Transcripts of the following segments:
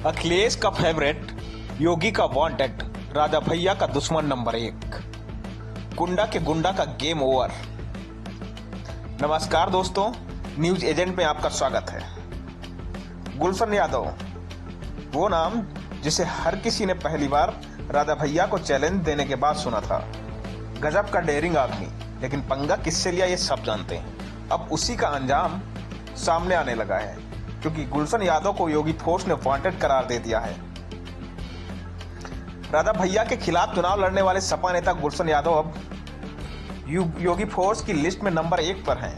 अखिलेश का फेवरेट, योगी का वांटेड, राजा भैया का दुश्मन नंबर 1, गुंडा के गुंडा का गेम ओवर। नमस्कार दोस्तों, न्यूज एजेंट में आपका स्वागत है। गुलशन यादव, वो नाम जिसे हर किसी ने पहली बार राजा भैया को चैलेंज देने के बाद सुना था। गजब का डेयरिंग आदमी, लेकिन पंगा किससे लिया ये सब जानते हैं। अब उसी का अंजाम सामने आने लगा है, क्योंकि गुलशन यादव को योगी फोर्स ने वांटेड करार दे दिया है। राजा भैया के खिलाफ चुनाव लड़ने वाले सपा नेता गुलशन यादव अब योगी फोर्स की लिस्ट में नंबर 1 पर हैं,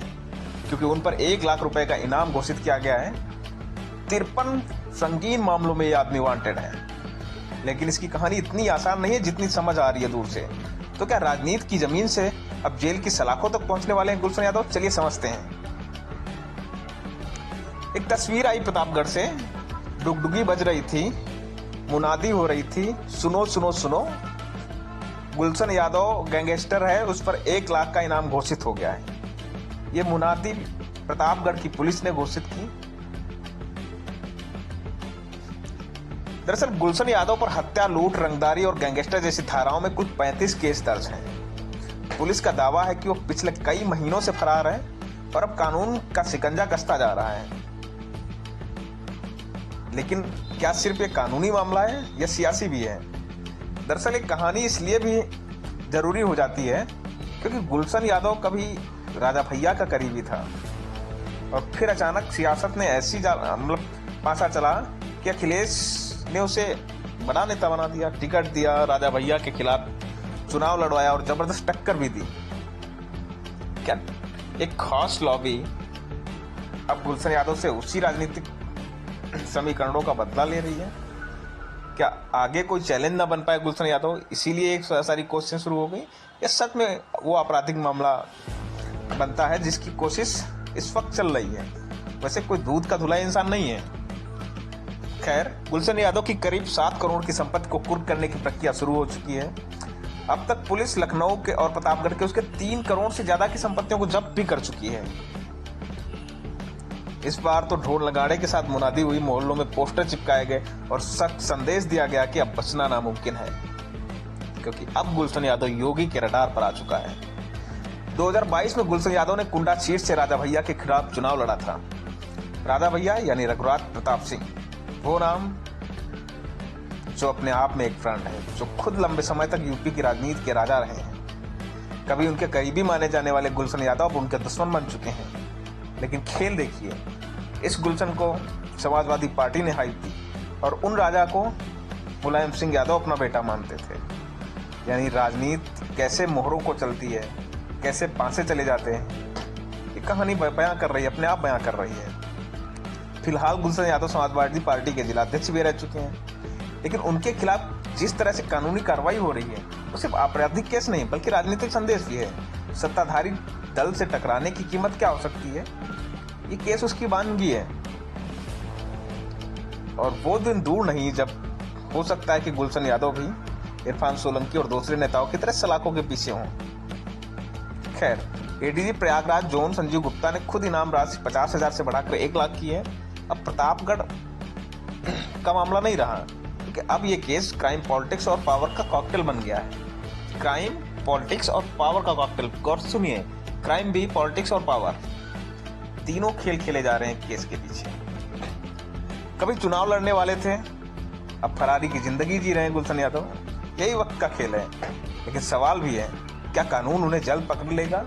क्योंकि उन पर 1 लाख रुपए का इनाम घोषित किया गया है। 53 संगीन मामलों में ये आदमी वांटेड है, लेकिन इसकी कहानी इतनी आसान नहीं है जितनी समझ आ रही है दूर से। तो क्या राजनीति की जमीन से अब जेल की सलाखों तक पहुंचने वाले हैं गुलशन यादव? चलिए समझते हैं। एक तस्वीर आई प्रतापगढ़ से, डुगडुगी बज रही थी, मुनादी हो रही थी, सुनो सुनो सुनो, गुलशन यादव गैंगस्टर है, उस पर 1 लाख का इनाम घोषित हो गया है। ये मुनादी प्रतापगढ़ की पुलिस ने घोषित की। दरअसल गुलशन यादव पर हत्या, लूट, रंगदारी और गैंगस्टर जैसी धाराओं में कुल 35 केस दर्ज हैं। पुलिस का दावा है कि वो पिछले कई महीनों से फरार है और अब कानून का शिकंजा कसता जा रहा है। लेकिन क्या सिर्फ ये कानूनी मामला है या सियासी भी है? दरअसल एक कहानी इसलिए भी जरूरी हो जाती है क्योंकि गुलशन यादव कभी राजा भैया का करीबी था और फिर अचानक सियासत ने ऐसी मतलब पासा चला कि अखिलेश ने उसे बड़ा नेता बना दिया, टिकट दिया, राजा भैया के खिलाफ चुनाव लड़वाया और जबरदस्त टक्कर भी दी। क्या एक खास लॉबी अब गुलशन यादव से उसी राजनीतिक समीकरणों का बदला ले रही है? क्या आगे कोई चैलेंज ना बन पाए गुलशन यादव, इसीलिए एक सारी कोशिशें शुरू हो गई, या सच में वो आपराधिक मामला बनता है जिसकी कोशिश इस वक्त चल रही है? वैसे कोई दूध का धुला इंसान नहीं है। खैर, गुलशन यादव की करीब 7 करोड़ की संपत्ति को कुर्क करने की प्रक्रिया शुरू हो चुकी है। अब तक पुलिस लखनऊ के और प्रतापगढ़ के उसके 3 करोड़ से ज्यादा की संपत्तियों को जब्त भी कर चुकी है। इस बार तो ढोल नगाड़े के साथ मुनादी हुई, मोहल्लों में पोस्टर चिपकाए गए और सख्त संदेश दिया गया कि अब बचना नामुमकिन है, क्योंकि अब गुलशन यादव योगी के रडार पर आ चुका है। 2022 में गुलशन यादव ने कुंडा सीट से राजा भैया के खिलाफ चुनाव लड़ा था। राजा भैया यानी रघुराज प्रताप सिंह, वो नाम जो अपने आप में एक फ्रेंड है, जो खुद लंबे समय तक यूपी की राजनीति के राजा रहे हैं। कभी उनके करीबी माने जाने वाले गुलशन यादव अब उनके दुश्मन बन चुके हैं। लेकिन खेल देखिए, इस गुलशन को समाजवादी पार्टी ने हाइप दी और उन राजा को मुलायम सिंह यादव अपना बेटा मानते थे। यानी राजनीति कैसे मोहरों को चलती है, कैसे पांसे चले जाते हैं, ये कहानी बयां कर रही है, अपने आप बयां कर रही है। फिलहाल गुलशन यादव समाजवादी पार्टी के जिलाध्यक्ष भी रह चुके हैं, लेकिन उनके खिलाफ जिस तरह से कानूनी कार्रवाई हो रही है वो सिर्फ आपराधिक केस नहीं बल्कि राजनीतिक संदेश भी है। सत्ताधारी दल से टकराने की कीमत क्या हो सकती है, ये केस उसकी वानगी है। और वो दिन दूर नहीं जब हो सकता है कि गुलशन यादव भी इरफान सोलंकी और दूसरे नेताओं की तरह सलाखों के पीछे हों। खैर, एडीजी प्रयागराज जोन संजीव गुप्ता ने खुद इनाम राशि 50,000 से बढ़ाकर 1 लाख की है। अब प्रतापगढ़ का मामला नहीं रहा, क्योंकि अब ये केस क्राइम, पॉलिटिक्स और पावर का कॉकटेल बन गया है। क्राइम, पॉलिटिक्स और पावर का कॉकटेल। गौर से सुनिए, क्राइम भी, पॉलिटिक्स और पावर, तीनों खेल खेले जा रहे हैं केस के पीछे। कभी चुनाव लड़ने वाले थे, अब फरारी की जिंदगी जी रहे हैं गुलशन यादव। यही वक्त का खेल है। लेकिन सवाल भी है, क्या कानून उन्हें जल्द पकड़ लेगा,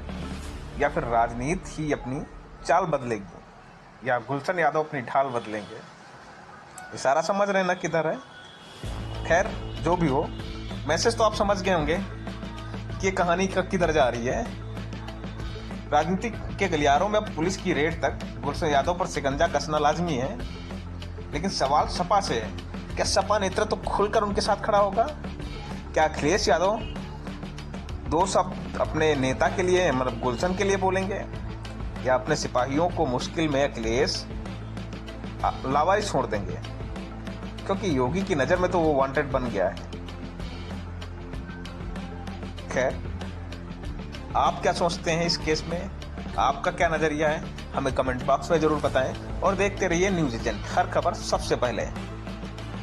या फिर राजनीति ही अपनी चाल बदलेगी, या गुलशन यादव अपनी ढाल बदलेंगे? इशारा समझ रहे हैं ना किधर है। खैर, जो भी हो, मैसेज तो आप समझ गए होंगे कि ये कहानी किधर जा रही है। राजनीति के गलियारों में अब पुलिस की रेड तक गुलशन यादव पर शिकंजा कसना लाजमी है। लेकिन सवाल सपा से है, क्या सपा नेतृत्व तो खुलकर उनके साथ खड़ा होगा? क्या अखिलेश यादव 2 शब्द अपने नेता के लिए, मतलब गुलशन के लिए बोलेंगे, या अपने सिपाहियों को मुश्किल में अखिलेश लावारिस छोड़ देंगे? क्योंकि योगी की नज़र में तो वो वांटेड बन गया है। खैर, आप क्या सोचते हैं इस केस में? आपका क्या नजरिया है? हमें कमेंट बॉक्स में जरूर बताएं और देखते रहिए न्यूज एजेंट, हर खबर सबसे पहले।